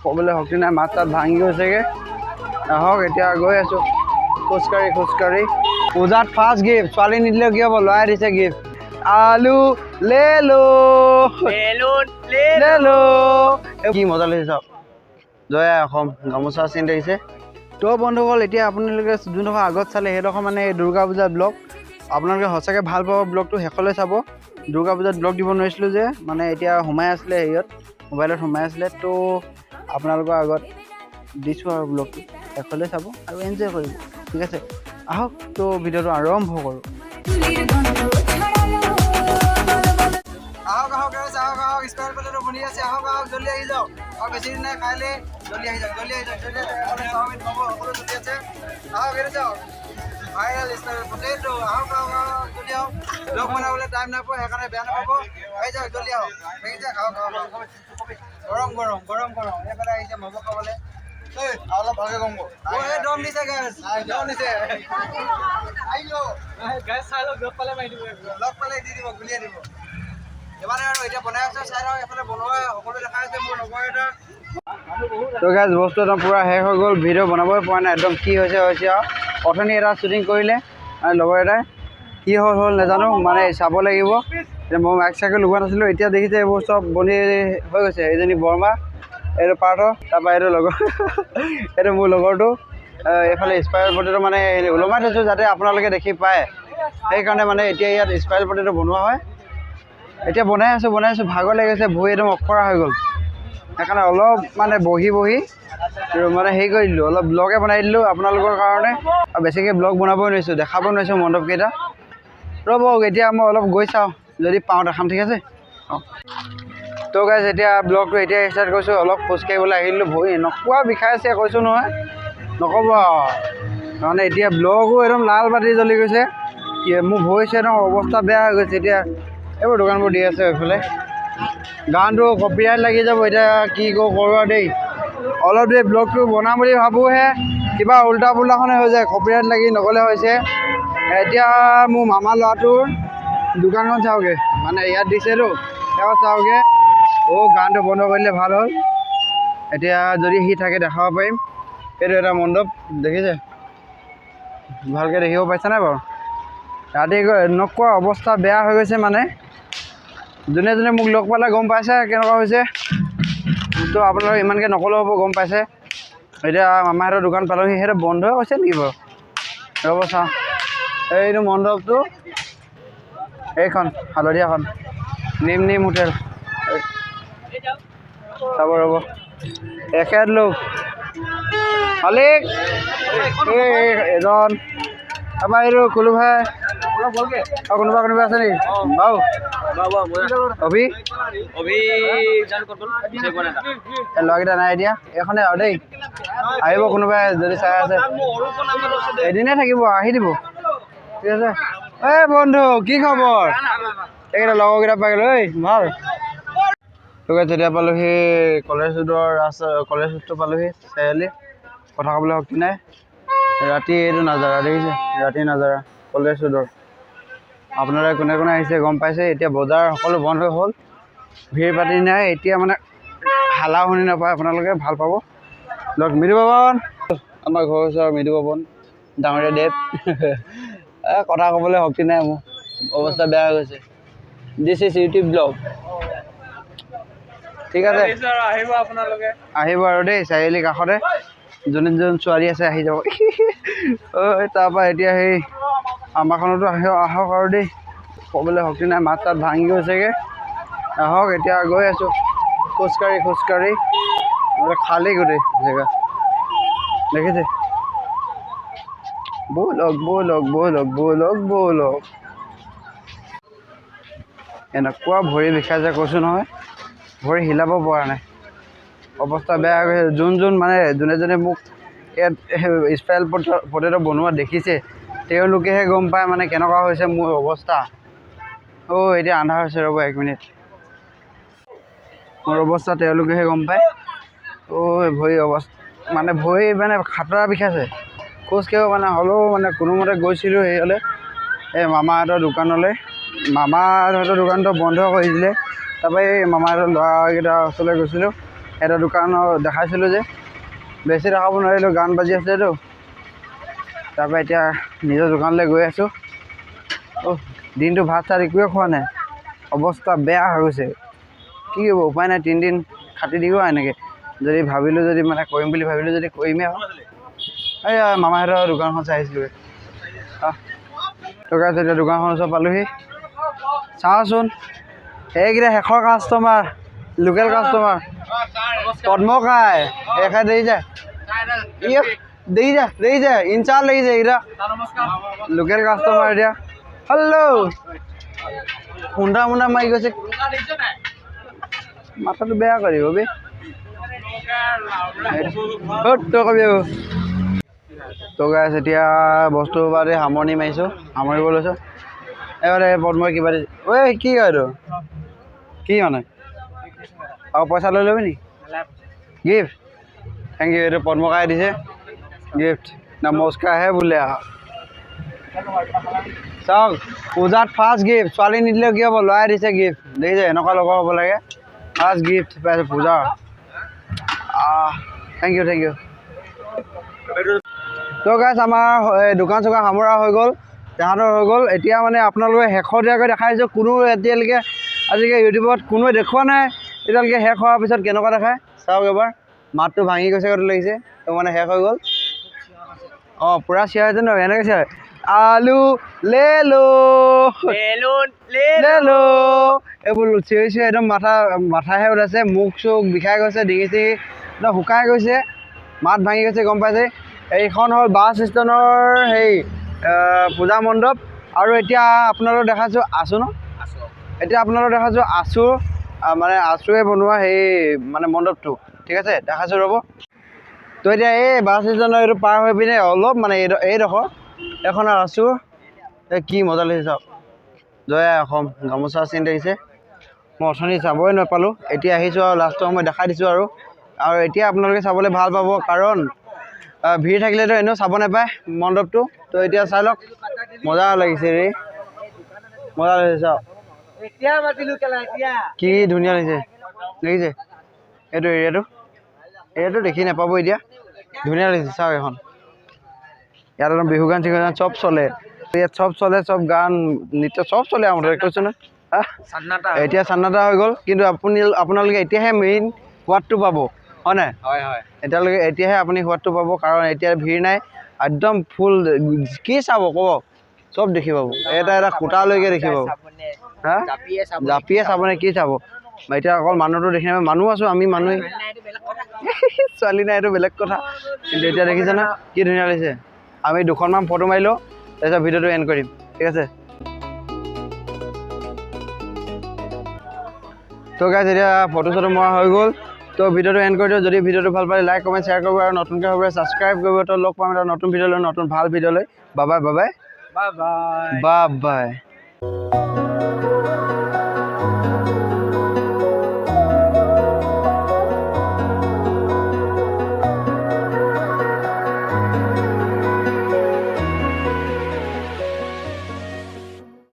ক'বলৈ শক্তি নাই, মাত তাত ভাঙি গৈছেগৈ। আহক এতিয়া গৈ আছোঁ খোজকাঢ়ি। পূজাত ফাৰ্ষ্ট গিফ্ট, ছোৱালী নিদিলেও কি হ'ব, ল'ৰাই দিছে গিফ্ট। আলু লে লো কি মজা লাগিছে চাওক। জয় অসম গামোচা চিন দেখিছে। তো বন্ধুসকল, এতিয়া আপোনালোকে যোনডোখৰ আগত চালে সেইডোখৰ মানে দুৰ্গা পূজাৰ ব্লগ। আপোনালোকে সঁচাকৈ ভাল পাব ব্লগটো, শেষলৈ চাব। দুৰ্গা পূজাত ব্লগ দিব নোৱাৰিছিলোঁ যে, মানে এতিয়া সোমাই আছিলে হেৰিয়ত, মোবাইলত সোমাই আছিলে। তো আপোনালোকৰ আগত দিছোঁ আৰু ব্লগটো, শেষলৈ চাব আৰু এনজয় কৰিব, ঠিক আছে। আহক তো ভিডিঅ'টো আৰম্ভ কৰোঁ। আহক স্কুৱাৰ পটেটো বনি আছে। আহক জলদি আহি যাওক, আৰু বেছি দিন নাই খাইলে। জলদি আহি যাওক চাওমিন পাব, সকলো জলদি আছে। আহক এৰি যাওক ভাইৰেল স্কুৱাৰ পটেটো। আহক জলদি আহক। ব্লগ বনাবলৈ টাইম নাপাব, সেইকাৰণে বেয়া নাপাব। আহি যাওক জলদি আহক, দেখিছে খাওক। গৰম এইফালে আহিছে ম'ম' খাবলৈ। অলপ ভালকে কম দম দিছে গেছ, দম দিছে। লগ পালে দি দিব, গুলিয়াই দিব। এবাৰে আৰু এতিয়া বনাই আছে, চাই লওক। এফালে বনোৱা সকলো দেখাই আছে মোৰ লগৰ এটা। তো গাইজ বস্তু একদম পূৰা শেষ হৈ গ'ল, ভিডিঅ' বনাবই পৰা নাই। একদম কি হৈছে আৰু অথনি এটা শ্বুটিং কৰিলে মানে লগৰ এটাই, কি হ'ল নাজানো, মানে চাব লাগিব। এতিয়া মই মাইক চাইকেল লগোৱা নাছিলোঁ, এতিয়া দেখিছে এইবোৰ চব বনি হৈ গৈছে। এইজনী বৰমা, এইটো পাৰ্থ, তাৰপৰা এইটো লগৰ এইটো মোৰ লগৰটো। এইফালে স্পাইৰেল পটেটো মানে ওলমাই থৈছোঁ যাতে আপোনালোকে দেখি পায়, সেইকাৰণে মানে এতিয়া ইয়াত স্পাইৰেল পটেটো বনোৱা হয়। এতিয়া বনাই আছোঁ, ভাগৰ লাগি গৈছে, ভৰি একদম অখৰা হৈ গ'ল। সেইকাৰণে অলপ মানে বহি মানে হেৰি কৰি দিলোঁ, অলপ ব্লগে বনাই দিলোঁ আপোনালোকৰ কাৰণে। আৰু বেছিকৈ ব্লগ বনাবই নোৱাৰিছোঁ, দেখাব নোৱাৰিছোঁ মণ্ডপকেইটা। ৰ'ব এতিয়া মই অলপ গৈ চাওঁ, যদি পাওঁ দেখাম, ঠিক আছে। তো গাইজ এতিয়া ব্লগটো এতিয়া ষ্টাৰ্ট কৰিছোঁ। অলপ খোজকাঢ়িবলৈ আহিলোঁ, ভৰি এনেকুৱা বিষাই আছে কৈছোঁ নহয়, নক'ব আৰু। মানে এতিয়া ব্লগো একদম লাল বাতি জ্বলি গৈছে, মোৰ ভৰিছে একদম অৱস্থা বেয়া হৈ গৈছে। এতিয়া এইবোৰ দোকানবোৰ দি আছে এইফালে, গানটো কপিৰাইট লাগি যাব। এতিয়া কি কৰোঁ আৰু দেই, অলপ দেৰি ব্লগটো বনাম বুলি ভাবোঁহে কিবা উল্টা পুল্টাখনে হৈ যায়, কপিৰাইট লাগি নগ'লে হৈছে। এতিয়া মোৰ মামা ল'ৰাটোৰ দোকানখন চাওঁগৈ, মানে ইয়াত দিছেতো, তেওঁ চাওঁগৈ। গানটো বন্ধ কৰিলে ভাল হ'ল। এতিয়া যদি সি থাকে দেখাব পাৰিম। এইটো এটা মণ্ডপ দেখিছে, ভালকৈ দেখিব পাইছে নাই বাৰু? ৰাতি এনেকুৱা অৱস্থা বেয়া হৈ গৈছে, মানে যোনে মোক লগ পালে গম পাইছে কেনেকুৱা হৈছে। তো আপোনালোকে ইমানকৈ নক'লেও হ'ব, গম পাইছে। এতিয়া মামাহঁতৰ দোকান পালোহি, সেইটো বন্ধই হৈছে নেকি বাৰু? ৰ'ব চাওঁ, এইটো মণ্ডপটো, এইখন হালধীয়াখন নিম হোটেল। চাব ৰ'ব, এখেত লোক মালিক এজন, আমাৰ এইটো কুলু ভাই, আৰু কোনোবা আছে নেকি বাৰু? ল'ৰাকেইটা নাই এতিয়া, এইখনে আৰু দেই। আহিব কোনোবাই যদি চাই আছে, এদিনে থাকিব, আহি দিব, ঠিক আছে। এই বন্ধু কি খবৰ? এইকেইটা লগৰকেইটা পাই গ'লো, ঐ ভাল। যেতিয়া পালোহি কলেজ ৰোডটো পালোহি, চাৰিআলি। কথা ক'বলৈ শক্তি নাই। ৰাতি এইটো নাজাৰা দেখিছে, ৰাতি নাজাৰা কলেজ ৰোডৰ। আপোনালোকে কোনে আহিছে গম পাইছে। এতিয়া বজাৰ সকলো বন্ধ হ'ল, ভিৰ পাতি নাই। এতিয়া মানে হালা শুনি নাপায়, আপোনালোকে ভাল পাব। মৃদু পৱন, আমাৰ ঘৰৰ ওচৰৰ মৃদু পৱন ডাঙৰীয়া দেৱ। কথা ক'বলৈ শক্তি নাই মোৰ, অৱস্থা বেয়া হৈ গৈছে। দিছ ইজ ইউটিউব ব্লগ, ঠিক আছে। আহিব আৰু দেই, চাৰিআলিৰ কাষতে যোন ছোৱালী আছে আহি যাব। তাৰপৰা এতিয়া সেই আমাৰখনতো আহক আৰু দেই, ক'বলৈ শক্তি নাই, মাত তাত ভাঙি গৈছেগৈ। আহক এতিয়া গৈ আছোঁ খোজকাঢ়ি। খালী গোটেই জেগা দেখিছে। ব'লক। এনেকুৱা ভৰি বিষাইছে কৈছোঁ নহয়, ভৰি হিলাব পৰা নাই, অৱস্থা বেয়া হৈ গৈছে। যোনে মোক ইয়াত স্পাইৰেল পটেটো বনোৱা দেখিছে, তেওঁলোকেহে গম পায় মানে কেনেকুৱা হৈছে মোৰ অৱস্থা। এতিয়া আন্ধাৰ হৈছে, ৰ'ব 1 মিনিট। মোৰ অৱস্থা তেওঁলোকেহে গম পায়। ভৰি খাতৰা বিষাইছে, খোজকাঢ়িব মানে হ'লেও মানে কোনোমতে গৈছিলোঁ হেৰিয়লৈ, এই মামাহঁতৰ দোকানলৈ। মামাহঁতৰ দোকানটো বন্ধ কৰি দিলে, তাৰপৰা এই মামাহঁতৰ ল'ৰাকেইটাৰ ওচৰলৈ গৈছিলোঁ। এটা দোকানৰ দেখাইছিলোঁ যে বেছি দেখাব নোৱাৰিলোঁ, গান বাজি আছিলেতো। তাৰপৰা এতিয়া নিজৰ দোকানলৈ গৈ আছোঁ। দিনটো ভাত চাত একোৱে খোৱা নাই, অৱস্থা বেয়া হৈ গৈছে। কি কৰিব, উপায় নাই, 3 দিন খাটি দিব এনেকৈ। যদি ভাবিলোঁ, যদি মানে কৰিম বুলি ভাবিলোঁ, যদি কৰিমেই আৰু। এই মামাহঁতৰ দোকানখন চাই আহিছিলোঁ। টকা এতিয়া দোকানখন ওচৰত পালোহি। চাওঁচোন, এইকেইটা শেষৰ কাষ্টমাৰ, লোকেল কাষ্টমাৰ পদ্মকাই। এখাই দেৰি যায়, দেৰি যায়, ইনচাৰ্জ লাগিছে এইকেইটা লোকেল কাষ্টমাৰ। এতিয়া হেল্ল' খুন্দা মুন্দা মাৰি গৈছে, মাথাটো বেয়া কৰিব বে। তই গাইছ এতিয়া বস্তু বাদে সামৰণি মাৰিছোঁ, সামৰিব লৈছোঁ। এইবাৰে পদ্মই কিবা দিছে। ঐ কি হয় এইটো, কি মানে আৰু পইচা লৈ ল'বি নি? Gift, thank you. এইটো পদ্মকাই দিছে গিফ্ট। নমস্কাৰহে বোলে আৰু। চাওক, পূজাত ফাৰ্ষ্ট গিফ্ট। ছোৱালী নিদিলেও কি হ'ব, ল'ৰাই দিছে গিফ্ট। দেখিছে, এনেকুৱা লগৰ হ'ব লাগে। ফাৰ্ষ্ট গিফ্ট পাইছোঁ পূজাৰ। Thank you, thank you. তো গাইছ আমাৰ দোকান চোকান সামৰা হৈ গ'ল, তাহাঁতৰ হৈ গ'ল। এতিয়া মানে আপোনালোকে শেহতীয়াকৈ দেখাইছোঁ। কোনো এতিয়ালৈকে আজিকালি ইউটিউবত কোনোৱে দেখুওৱা নাই এতিয়ালৈকে শেষ হোৱাৰ পিছত কেনেকুৱা দেখায়। চাওক এবাৰ, মাতটো ভাঙি গৈছে গতে লাগিছে। তো মানে শেষ হৈ গ'ল। পূৰা চিঞৰ হৈছে ন, এনেকৈ চিঞৰ, আলু লে লো এইবোৰ চিঞৰি একদম মাথাহে ওলাইছে। মুখ চুখ বিষাই গৈছে, ডিঙি চিঙি একদম শুকাই গৈছে, মাত ভাঙি গৈছে, গম পাইছে। এইখন হ'ল বাছ ষ্টেণ্ডৰ পূজা মণ্ডপ। আৰু এতিয়া আপোনালোকক দেখাইছোঁ আছোঁ ন, এতিয়া আপোনালোকক দেখাইছোঁ আছোঁ মানে আছুৱে বনোৱা মানে মণ্ডপটো। ঠিক আছে, দেখাইছোঁ ৰ'ব। তো এতিয়া এই বাছ ষ্টেণ্ডৰ এইটো পাৰ হৈ পিনে অলপ মানে এইডোখৰ এখন আছোঁ। কি মজা লাগিছে চাওক, জয় আই অসম গামোচা চিন দেখিছে। মই অথনি চাবই নাপালোঁ, এতিয়া আহিছোঁ আৰু লাষ্টৰ সময় দেখাই দিছোঁ। আৰু এতিয়া আপোনালোকে চাবলৈ ভাল পাব, কাৰণ ভিৰ থাকিলেতো এনেও চাব নাপায় মণ্ডপটো। তো এতিয়া চাই লওক, মজা লাগিছে ৰে, মজা লাগিছে চাওক, কি ধুনীয়া লাগিছে। দেখিছে এইটো এৰিয়াটো দেখি নাপাব এতিয়া, ধুনীয়া লাগিছে চাওক। এখন ইয়াত একদম বিহু গান চিহু গান চব চলে, ইয়াত চব চলে, চব গান নৃত্য চব চলে। আমাৰ কৈছোঁ ন, এতিয়া চান্নাটা হৈ গ'ল। কিন্তু আপোনালোকে এতিয়াহে মেইন সোৱাদটো পাব, হয় নাই? এতিয়াহে আপুনি সোৱাদটো পাব, কাৰণ এতিয়া ভিৰ নাই, একদম ফুল। কি চাব ক'ব, চব দেখি পাব, এটা খুটালৈকে দেখি পাব। জাপিয়ে চাবনে কি চাব? এতিয়া অকল মানুহটো দেখি নাপাব, মানুহ আছোঁ আমি, মানুহে ছোৱালী নাই এইটো বেলেগ কথা। কিন্তু এতিয়া দেখিছে না, কি ধুনীয়া লাগিছে। আমি 2খনমান ফটো মাৰি লওঁ, তাৰপিছত ভিডিঅ'টো এণ্ড কৰিম। ঠিক আছে। তো গাইছ এতিয়া ফটো চটো মৰা হৈ গ'ল। তো ভিডিঅ'টো এণ্ড কৰি দিওঁ। যদি ভিডিঅ'টো ভাল পালে লাইক কমেণ্ট শ্বেয়াৰ কৰিব, আৰু নতুনকৈ হ'ব ছাবস্ক্ৰাইব কৰিব। তো লগ পাম এটা নতুন ভিডিঅ' লৈ, নতুন ভাল ভিডিঅ' লৈ। Bye bye.